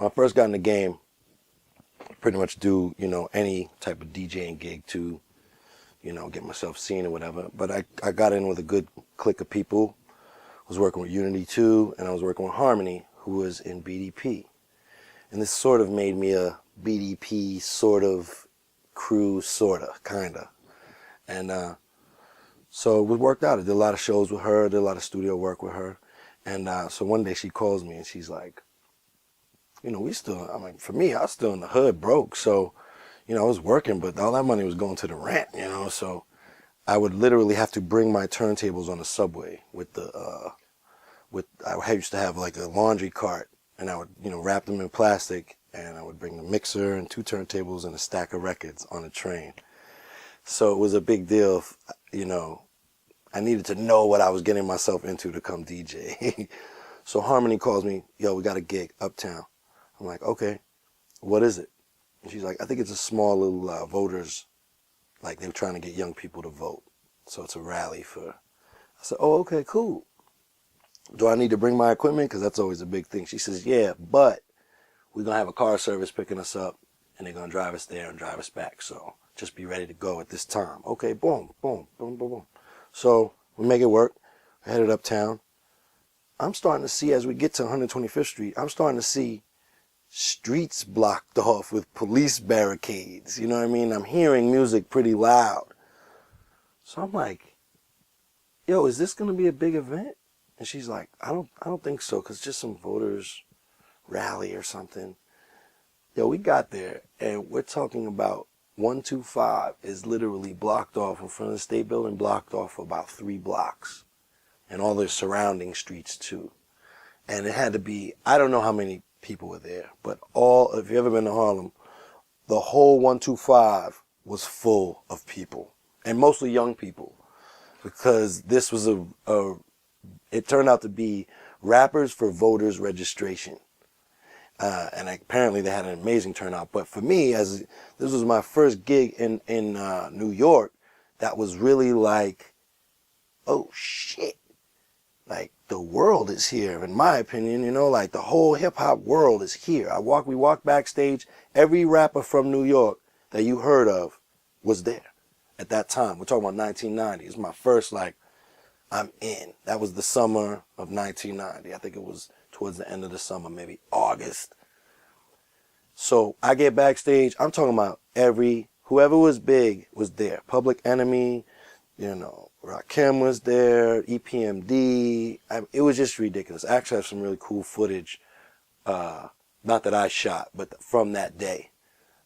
when I first got in the game, pretty much do, any type of DJing gig to, get myself seen or whatever. But I got in with a good clique of people. I was working with Unity 2, and I was working with Harmony, who was in BDP. And this sort of made me a BDP sort of crew, kind of. And so it worked out. I did a lot of shows with her, did a lot of studio work with her. And so one day she calls me and she's like, for me, I was still in the hood, broke. So, I was working, but all that money was going to the rent, So I would literally have to bring my turntables on the subway I used to have like a laundry cart, and I would, wrap them in plastic, and I would bring the mixer and 2 turntables and a stack of records on a train. So it was a big deal. I needed to know what I was getting myself into to come DJ. So Harmony calls me, yo, we got a gig uptown. I'm like, okay, what is it? And she's like, I think it's a small little voters, like they were trying to get young people to vote. So it's a rally for, I said, oh, okay, cool. Do I need to bring my equipment? Because that's always a big thing. She says, yeah, but we're going to have a car service picking us up, and they're going to drive us there and drive us back. So just be ready to go at this time. Okay, boom, boom, boom, boom, boom. So we make it work. I headed uptown. I'm starting to see, as we get to 125th Street, I'm starting to see streets blocked off with police barricades. You know what I mean? I'm hearing music pretty loud. So I'm like, yo, is this going to be a big event? And she's like, I don't think so, because just some voters rally or something. Yo, we got there, and we're talking about 125 is literally blocked off in front of the State Building, blocked off for about 3 blocks. And all the surrounding streets, too. And it had to be, I don't know how many people were there, but if you've ever been to Harlem, the whole 125 was full of people, and mostly young people, because this was it turned out to be rappers for voters registration. And apparently they had an amazing turnout. But for me, as this was my first gig in New York, that was really like, oh shit, like the world is here, in my opinion, like the whole hip hop world is here. We walked backstage, every rapper from New York that you heard of was there at that time. We're talking about 1990. It's my first, I'm in. That was the summer of 1990. I think it was towards the end of the summer, maybe August. So I get backstage. I'm talking about whoever was big was there. Public Enemy, Rakim was there, EPMD. It was just ridiculous. I actually have some really cool footage, not that I shot, but from that day.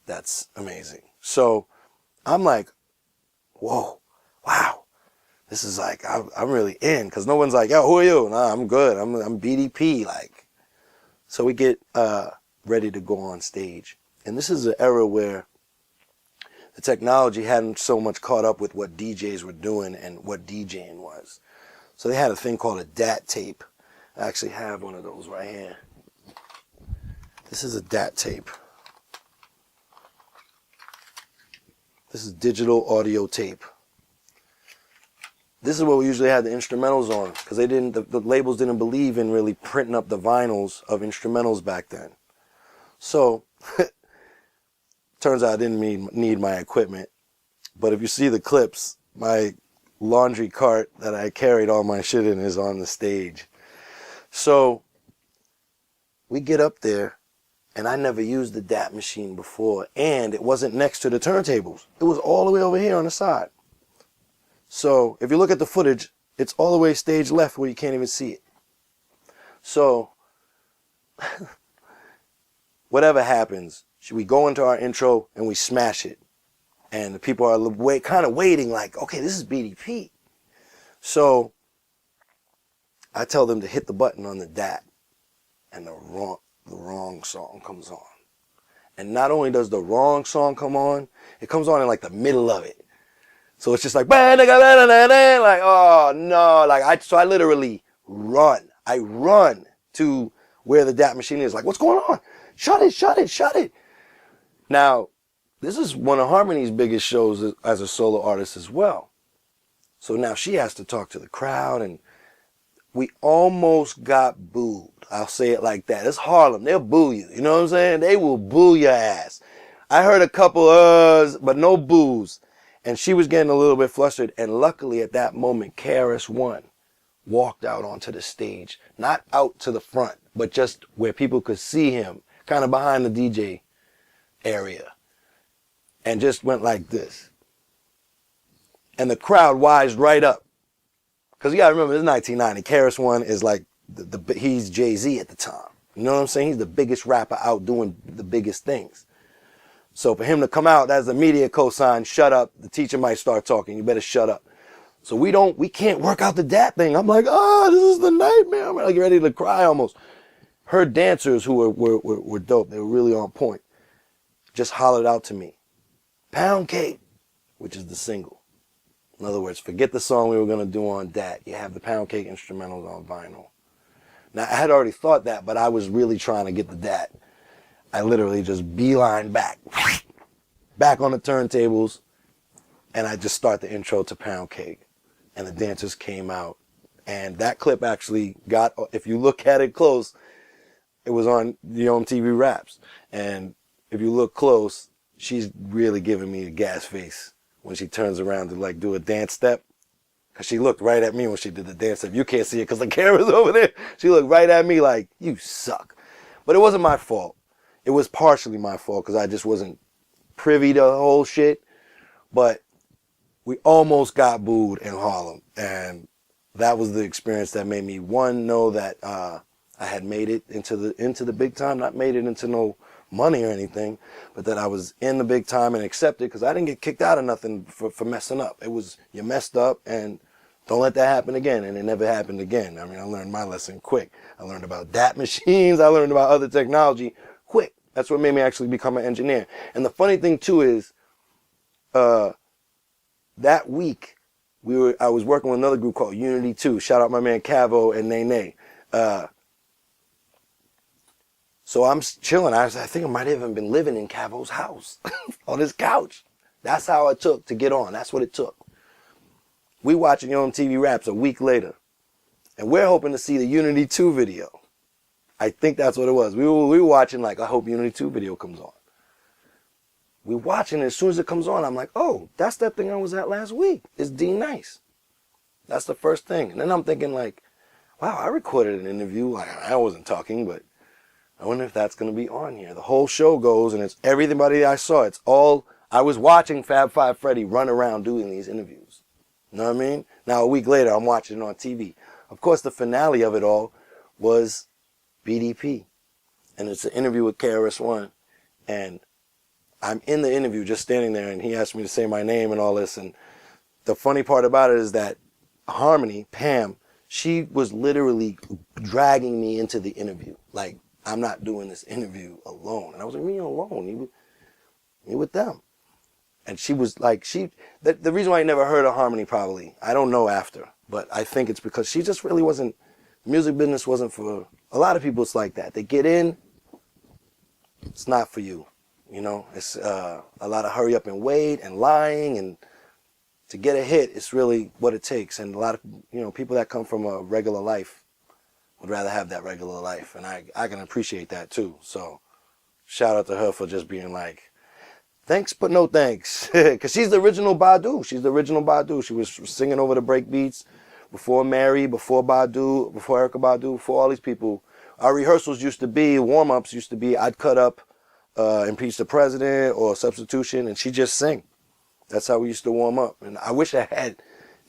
That's amazing. So I'm like, whoa, wow. This is like, I'm really in, because no one's like, yo, who are you? Nah, I'm good. I'm BDP. So we get ready to go on stage. And this is an era where the technology hadn't so much caught up with what DJs were doing and what DJing was. So they had a thing called a DAT tape. I actually have one of those right here. This is a DAT tape. This is digital audio tape. This is what we usually had the instrumentals on, because the labels didn't believe in really printing up the vinyls of instrumentals back then. So, turns out I didn't need my equipment. But if you see the clips, my laundry cart that I carried all my shit in is on the stage. So, we get up there, and I never used the DAT machine before, and it wasn't next to the turntables. It was all the way over here on the side. So if you look at the footage, it's all the way stage left where you can't even see it. So whatever happens, we go into our intro and we smash it. And the people are kind of waiting like, okay, this is BDP. So I tell them to hit the button on the DAT, and the wrong song comes on. And not only does the wrong song come on, it comes on in like the middle of it. So it's just like, like, oh no, so I literally run. I run to where the DAT machine is, like, what's going on? Shut it, shut it, shut it. Now, this is one of Harmony's biggest shows as a solo artist as well. So now she has to talk to the crowd, and we almost got booed. I'll say it like that. It's Harlem. They'll boo you. You know what I'm saying? They will boo your ass. I heard a couple uhs, but no boos. And she was getting a little bit flustered. And luckily at that moment, krs-one walked out onto the stage. Not out to the front, but just where people could see him, kind of behind the DJ area. And just went like this. And the crowd wised right up. Because you got to remember, it's 1990. krs-one is like, he's Jay-Z at the time. You know what I'm saying? He's the biggest rapper out doing the biggest things. So for him to come out, that's the media cosign, shut up. The teacher might start talking. You better shut up. So we can't work out the dat thing. I'm like, oh, this is the nightmare. I'm like ready to cry almost. Her dancers who were dope, they were really on point, just hollered out to me, Pound Cake, which is the single. In other words, forget the song we were going to do on dat. You have the Pound Cake instrumentals on vinyl. Now, I had already thought that, but I was really trying to get the dat. I literally just beeline back on the turntables, and I just start the intro to Pound Cake. And the dancers came out. And that clip actually got, if you look at it close, it was on the MTV Raps. And if you look close, she's really giving me a gas face when she turns around to like do a dance step. Because she looked right at me when she did the dance step. You can't see it because the camera's over there. She looked right at me like, you suck. But it wasn't my fault. It was partially my fault because I just wasn't privy to the whole shit. But we almost got booed in Harlem. And that was the experience that made me, one, know that I had made it into the big time. Not made it into no money or anything, but that I was in the big time and accepted because I didn't get kicked out of nothing for messing up. It was, you messed up and don't let that happen again. And it never happened again. I mean, I learned my lesson quick. I learned about dat machines. I learned about other technology quick. That's what made me actually become an engineer. And the funny thing too is, that week I was working with another group called Unity 2. Shout out my man Cavo and Nene. So I'm chilling. I think I might have even been living in Cavo's house on his couch. That's how it took to get on. That's what it took. We watching MTV Raps a week later, and we're hoping to see the Unity 2 video. I think that's what it was. We were watching like, I hope Unity 2 video comes on. We watching it. As soon as it comes on, I'm like, oh, that's that thing I was at last week. It's D Nice. That's the first thing. And then I'm thinking like, wow, I recorded an interview. I wasn't talking, but I wonder if that's going to be on here. The whole show goes, and it's everybody I saw. It's all, I was watching Fab Five Freddy run around doing these interviews. You know what I mean? Now, a week later, I'm watching it on TV. Of course, the finale of it all was BDP. And it's an interview with krs-one. And I'm in the interview just standing there, and he asked me to say my name and all this. And the funny part about it is that Harmony, Pam, she was literally dragging me into the interview. Like, I'm not doing this interview alone. And I was like, me alone? You with them. And she was like, the reason why I never heard of Harmony probably, I don't know after, but I think it's because she just really wasn't, the music business wasn't for, a lot of people it's like that. They get in, it's not for you. You know, it's a lot of hurry up and wait and lying, and to get a hit, it's really what it takes. And a lot of, people that come from a regular life would rather have that regular life. And I can appreciate that too. So shout out to her for just being like, thanks, but no thanks. Because she's the original Badu. She's the original Badu. She was singing over the break beats before Mary, before Badu, before Erykah Badu, before all these people. Our rehearsals used to be, warm-ups used to be, I'd cut up Impeach the President or Substitution, and she'd just sing. That's how we used to warm up. And I wish I had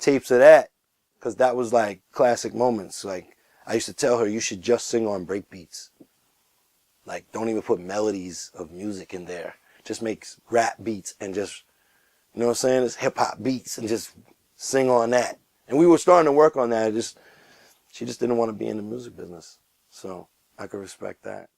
tapes of that, because that was like classic moments. Like, I used to tell her, you should just sing on break beats. Like, don't even put melodies of music in there. Just make rap beats and just, you know what I'm saying? It's hip-hop beats and just sing on that. And we were starting to work on that. She just didn't want to be in the music business. So I could respect that,